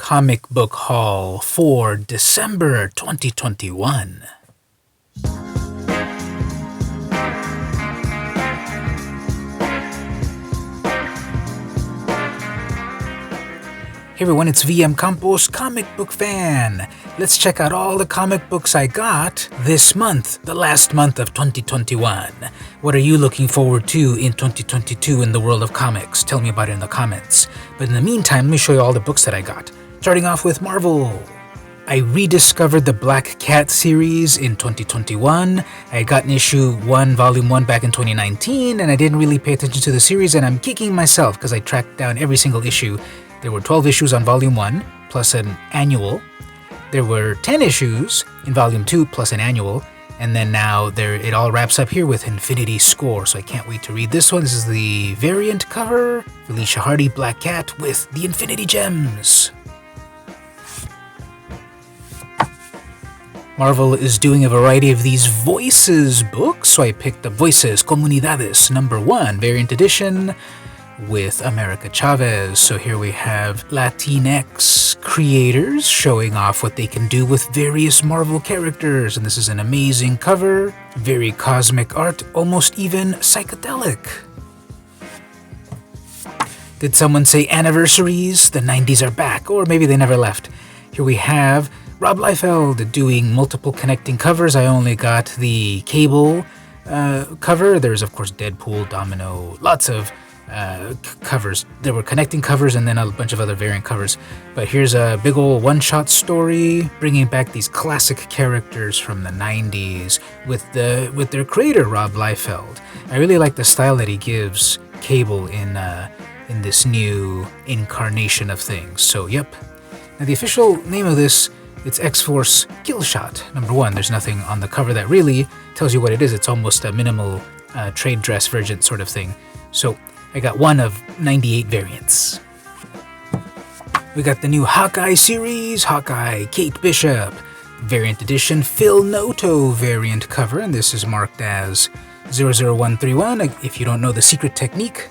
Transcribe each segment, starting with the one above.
comic book haul for December 2021. Hey everyone, it's vmcampos, comic book fan. Let's check out all the comic books I got this month, the last month of 2021. What are you looking forward to in 2022 in the world of comics? Tell me about it in the comments. But in the meantime, let me show you all the books that I got. Starting off with Marvel. I rediscovered the Black Cat series in 2021. I had gotten issue 1, volume 1 back in 2019, and I didn't really pay attention to the series, and I'm kicking myself because I tracked down every single issue. There were 12 issues on volume 1, plus an annual. There were 10 issues in volume 2, plus an annual. And then now it all wraps up here with Infinity Score, so I can't wait to read this one. This is the variant cover, Felicia Hardy, Black Cat, with the Infinity Gems. Marvel is doing a variety of these Voices books, so I picked up Voices Comunidades #1, variant edition, with America Chavez. So here we have Latinx creators showing off what they can do with various Marvel characters. And this is an amazing cover, very cosmic art, almost even psychedelic. Did someone say anniversaries? The 90s are back, or maybe they never left. Here we have Rob Liefeld doing multiple connecting covers. I only got the Cable cover. There's of course Deadpool, Domino, lots of covers. There were connecting covers and then a bunch of other variant covers. But here's a big old one-shot story bringing back these classic characters from the 90s with their creator Rob Liefeld. I really like the style that he gives Cable in this new incarnation of things. So yep. Now the official name of this, it's X-Force Killshot #1. There's nothing on the cover that really tells you what it is. It's almost a minimal trade dress version sort of thing. So I got one of 98 variants. We got the new Hawkeye series, Hawkeye Kate Bishop, variant edition, Phil Noto variant cover, and this is marked as 00131. If you don't know the secret technique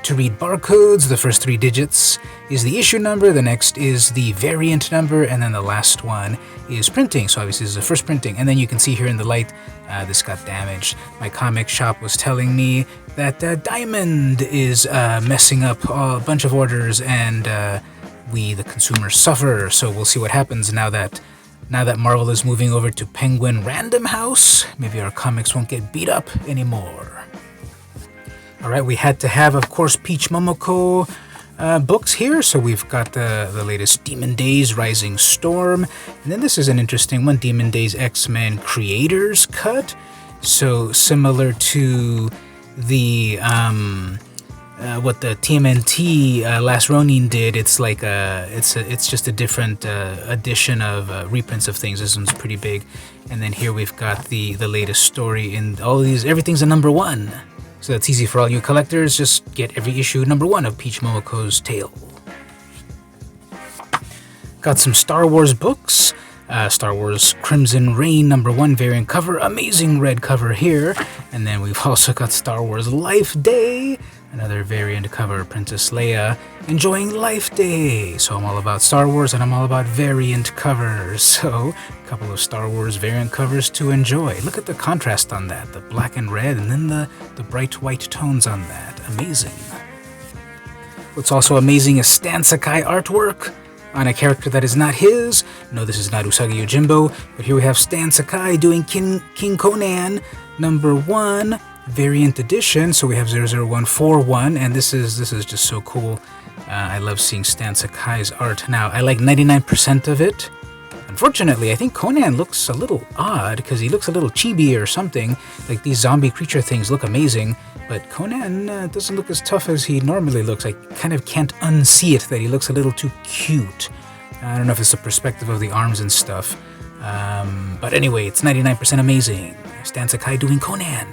to read barcodes, the first 3 digits is the issue number, the next is the variant number, and then the last one is printing. So obviously this is the first printing, and then you can see here in the light, this got damaged. My comic shop was telling me that Diamond is messing up a bunch of orders, and we, the consumers, suffer. So we'll see what happens now that Marvel is moving over to Penguin Random House. Maybe our comics won't get beat up anymore. Alright, we had to have, of course, Peach Momoko books here. So we've got the latest Demon Days, Rising Storm. And then this is an interesting one, Demon Days X-Men Creators Cut. So similar to the what the TMNT Last Ronin did, it's like it's just a different edition of reprints of things. This one's pretty big, and then here we've got the latest story in all these. Everything's a #1, so that's easy for all you collectors. Just get every issue #1 of Peach Momoko's Tale. Got some Star Wars books. Star Wars Crimson Reign #1 variant cover, amazing red cover here. And then we've also got Star Wars Life Day, another variant cover, Princess Leia enjoying Life Day. So I'm all about Star Wars and I'm all about variant covers. So a couple of Star Wars variant covers to enjoy. Look at the contrast on that, the black and red, and then the bright white tones on that. Amazing. What's also amazing is Stan Sakai artwork on a character that is not his. No, this is not Usagi Yojimbo, but here we have Stan Sakai doing King Conan #1 variant edition. So we have 00141, and this is just so cool. I love seeing Stan Sakai's art. Now, I like 99% of it. Unfortunately, I think Conan looks a little odd because he looks a little chibi or something. Like these zombie creature things look amazing, but Conan doesn't look as tough as he normally looks. I kind of can't unsee it that he looks a little too cute. I don't know if it's the perspective of the arms and stuff. But anyway, it's 99% amazing. Stan Sakai doing Conan.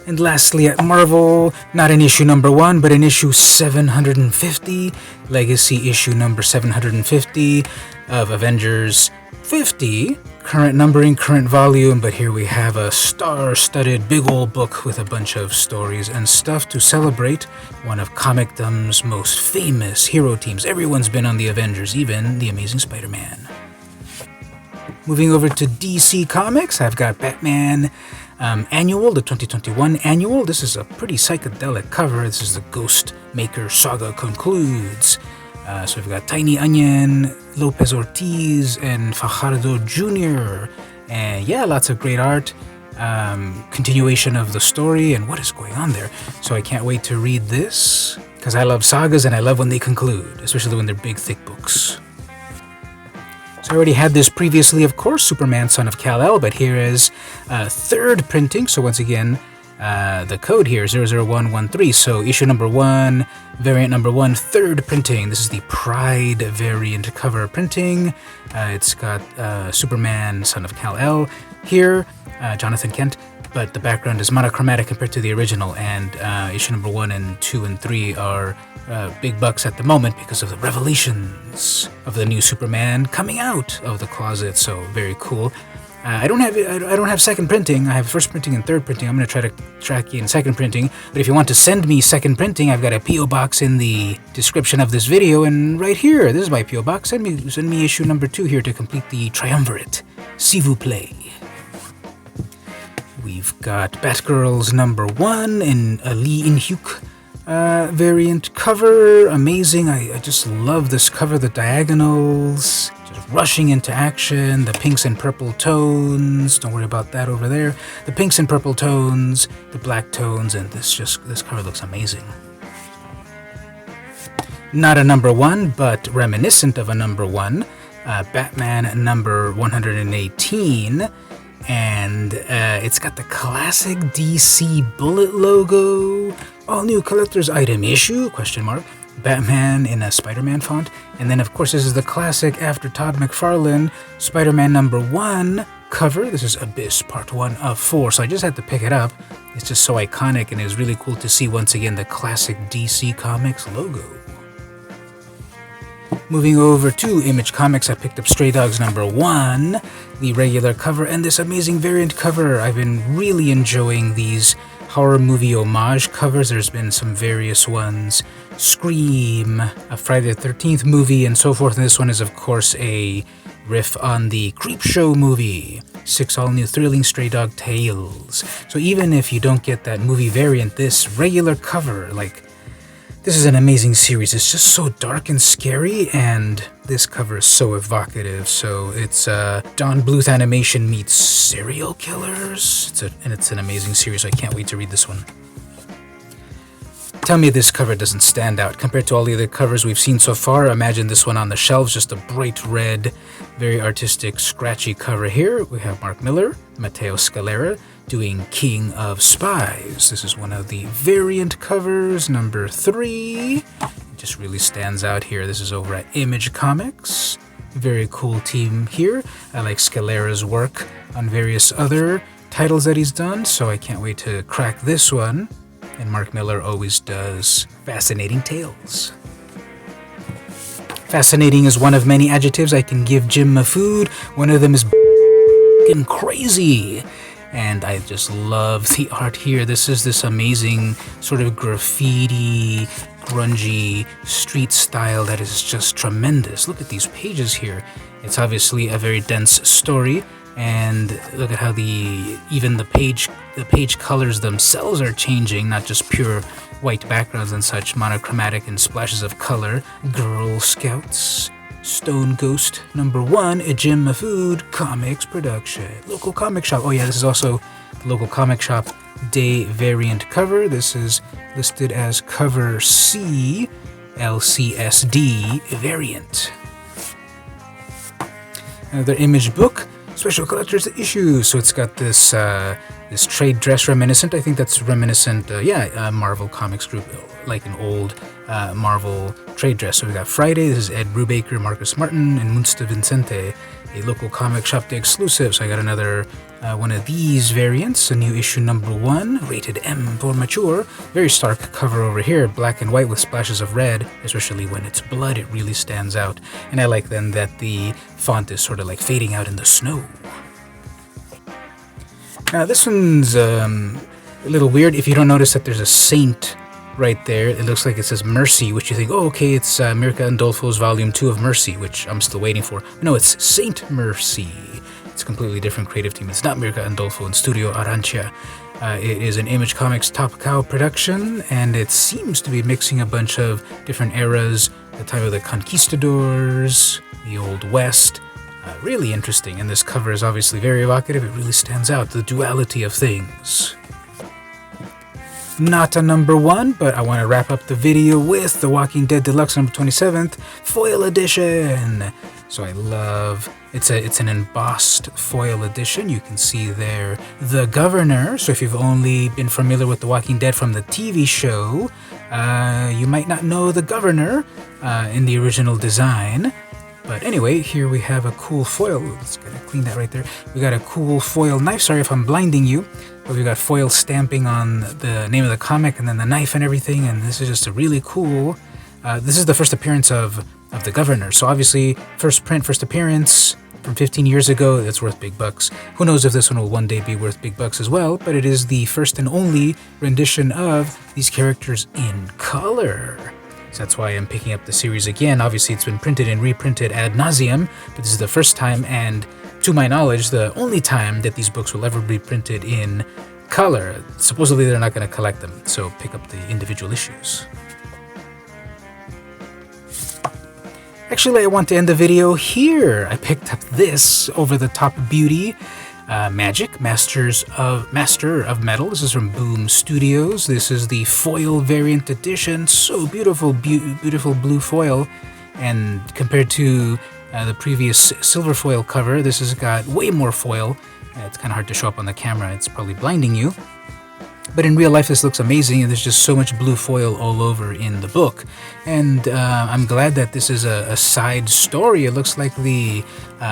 And lastly, at Marvel, not in issue #1, but in issue 750, Legacy issue number 750 of Avengers 50, current numbering, current volume, but here we have a star-studded big old book with a bunch of stories and stuff to celebrate one of comicdom's most famous hero teams. Everyone's been on the Avengers, even the Amazing Spider-Man. Moving over to DC Comics, I've got Batman Annual, the 2021 Annual. This is a pretty psychedelic cover. This is the Ghost Maker Saga Concludes. So we've got Tiny Onion, Lopez Ortiz, and Fajardo Jr. And yeah, lots of great art, continuation of the story, and what is going on there. So I can't wait to read this, because I love sagas and I love when they conclude, especially when they're big, thick books. So I already had this previously, of course, Superman, Son of Kal-El, but here is third printing. So once again, the code here, 00113. So issue number 1, variant number 1, third printing. This is the Pride variant cover printing. It's got Superman, Son of Kal-El here, Jonathan Kent, but the background is monochromatic compared to the original, and issue number 1 and 2 and 3 are big bucks at the moment because of the revelations of the new Superman coming out of the closet. So very cool. I don't have second printing. I have first printing and third printing. I'm going to try to track you in second printing. But if you want to send me second printing, I've got a PO box in the description of this video, and right here, this is my PO box. Send me issue number 2 here to complete the triumvirate. S'il vous plaît. We've got Batgirls number 1 in a Lee InHyuk variant cover. Amazing. I just love this cover. The diagonals, just rushing into action. The pinks and purple tones. Don't worry about that over there. The pinks and purple tones, the black tones, and this cover looks amazing. Not a number 1, but reminiscent of a number 1. Batman number 118. And it's got the classic DC bullet logo. All new collector's item issue, ? Batman in a Spider-Man font. And then, of course, this is the classic after Todd McFarlane Spider-Man number 1 cover. This is Abyss Part 1 of 4. So I just had to pick it up. It's just so iconic, and it was really cool to see once again the classic DC Comics logo. Moving over to Image Comics, I picked up Stray Dogs number 1, the regular cover, and this amazing variant cover. I've been really enjoying these horror movie homage covers. There's been some various ones, Scream, a Friday the 13th movie, and so forth. And this one is, of course, a riff on the Creepshow movie. 6 all-new thrilling Stray Dog tales. So even if you don't get that movie variant, this regular cover, this is an amazing series. It's just so dark and scary, and this cover is so evocative. So it's Don Bluth animation meets serial killers. It's an amazing series. I can't wait to read this one. Tell me this cover doesn't stand out compared to all the other covers we've seen so far. Imagine this one on the shelves, just a bright red, very artistic, scratchy cover here. We have Mark Millar, Matteo Scalera, doing King of Spies. This is one of the variant covers, number 3. It just really stands out here. This is over at Image Comics. Very cool team here. I like Scalera's work on various other titles that he's done, so I can't wait to crack this one. And Mark Millar always does fascinating tales. Fascinating is one of many adjectives I can give Jim Mafood. One of them is crazy. And I just love the art here. This is this amazing sort of graffiti, grungy street style that is just tremendous. Look at these pages here. It's obviously a very dense story, and look at how even the page colors themselves are changing, not just pure white backgrounds and such, monochromatic and splashes of color. Girl Scouts. Stone Ghost number 1, a Jim Mafood Comics production. Local comic shop. Oh yeah, this is also the local comic shop day variant cover. This is listed as cover C, LCSD variant. Another Image book, special collector's issue. So it's got this this trade dress reminiscent. I think that's reminiscent, Marvel Comics group, like an old Marvel trade dress. So we got Friday. This is Ed Brubaker, Marcus Martin, and Munsta Vincente, a local comic shop day exclusive. So I got another one of these variants, a new issue number 1, rated M for mature. Very stark cover over here, black and white with splashes of red, especially when it's blood. It really stands out. And I like then that the font is sort of like fading out in the snow. Now this one's a little weird. If you don't notice that there's a saint right there, it looks like it says Mercy, which you think, oh, okay, it's Mirka Andolfo's Volume 2 of Mercy, which I'm still waiting for. No, it's Saint Mercy. It's a completely different creative team. It's not Mirka Andolfo and Studio Arancia. It is an Image Comics Top Cow production, and it seems to be mixing a bunch of different eras, the time of the conquistadors, the Old West. Really interesting, and this cover is obviously very evocative. It really stands out, the duality of things. Not a number 1, but I want to wrap up the video with The Walking Dead Deluxe number 27th foil edition. So I love it's an embossed foil edition. You can see there the Governor. So if you've only been familiar with The Walking Dead from the TV show, you might not know the Governor in the original design. But anyway, here we have a cool foil. Let's gotta clean that right there. We got a cool foil knife. Sorry if I'm blinding you, but we got foil stamping on the name of the comic and then the knife and everything. And this is just a really cool. This is the first appearance of the Governor. So obviously, first print, first appearance from 15 years ago. That's worth big bucks. Who knows if this one will one day be worth big bucks as well? But it is the first and only rendition of these characters in color. So that's why I'm picking up the series again. Obviously, it's been printed and reprinted ad nauseum, but this is the first time and, to my knowledge, the only time that these books will ever be printed in color. Supposedly, they're not going to collect them, so pick up the individual issues. Actually, I want to end the video here. I picked up this over-the-top beauty. Magic, Master of Metal. This is from Boom Studios. This is the foil variant edition. So beautiful, beautiful blue foil. And compared to the previous silver foil cover, this has got way more foil. It's kind of hard to show up on the camera. It's probably blinding you. But in real life, this looks amazing, and there's just so much blue foil all over in the book. And I'm glad that this is a side story. It looks like the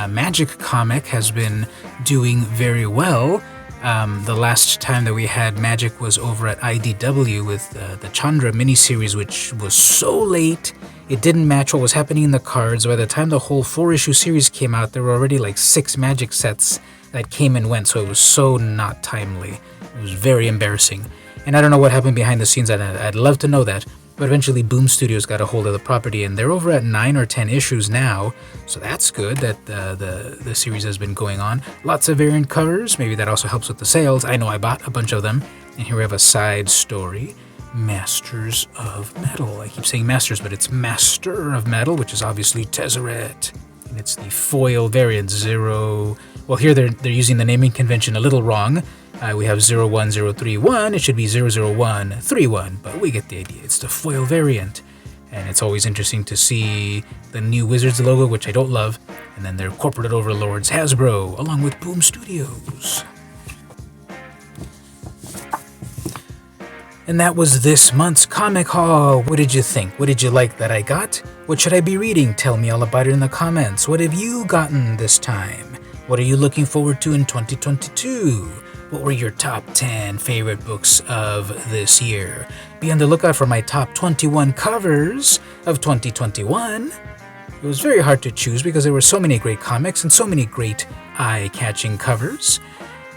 Magic comic has been doing very well. The last time that we had Magic was over at IDW with the Chandra miniseries, which was so late. It didn't match what was happening in the cards. By the time the whole 4-issue series came out, there were already like 6 Magic sets that came and went, so it was so not timely. It was very embarrassing. And I don't know what happened behind the scenes. I'd love to know that. But eventually Boom Studios got a hold of the property, and they're over at 9 or 10 issues now. So that's good that the series has been going on. Lots of variant covers. Maybe that also helps with the sales. I know I bought a bunch of them. And here we have a side story. Masters of Metal. I keep saying Masters, but it's Master of Metal, which is obviously Tezzeret. And it's the foil variant 0. Well, here they're using the naming convention a little wrong. We have 01031. It should be 00131, but we get the idea. It's the foil variant. And it's always interesting to see the new Wizards logo, which I don't love, and then their corporate overlords Hasbro, along with Boom Studios. And that was this month's comic haul. What did you think? What did you like that I got? What should I be reading? Tell me all about it in the comments. What have you gotten this time? What are you looking forward to in 2022? What were your top 10 favorite books of this year? Be on the lookout for my top 21 covers of 2021. It was very hard to choose because there were so many great comics and so many great eye-catching covers.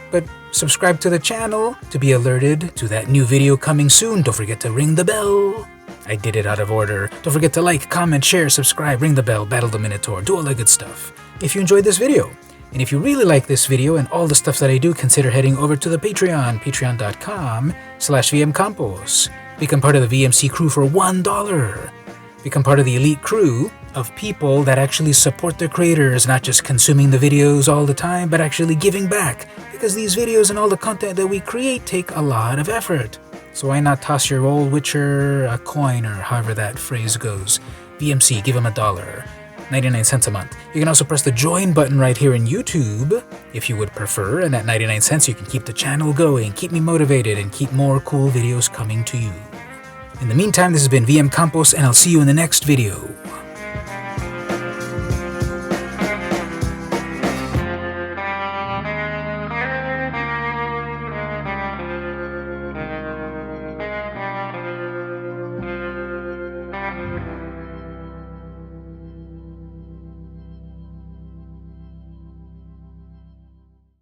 But subscribe to the channel to be alerted to that new video coming soon. Don't forget to ring the bell. I did it out of order. Don't forget to like, comment, share, subscribe, ring the bell, battle the Minotaur, do all that good stuff. If you enjoyed this video, and if you really like this video and all the stuff that I do, consider heading over to the Patreon, patreon.com/vmcampos. Become part of the VMC crew for $1. Become part of the elite crew of people that actually support their creators, not just consuming the videos all the time, but actually giving back. Because these videos and all the content that we create take a lot of effort. So why not toss your old Witcher a coin, or however that phrase goes. VMC, give them $1. 99 cents a month. You can also press the join button right here in YouTube if you would prefer, and at 99 cents you can keep the channel going, keep me motivated, and keep more cool videos coming to you. In the meantime, this has been VmCampos, and I'll see you in the next video.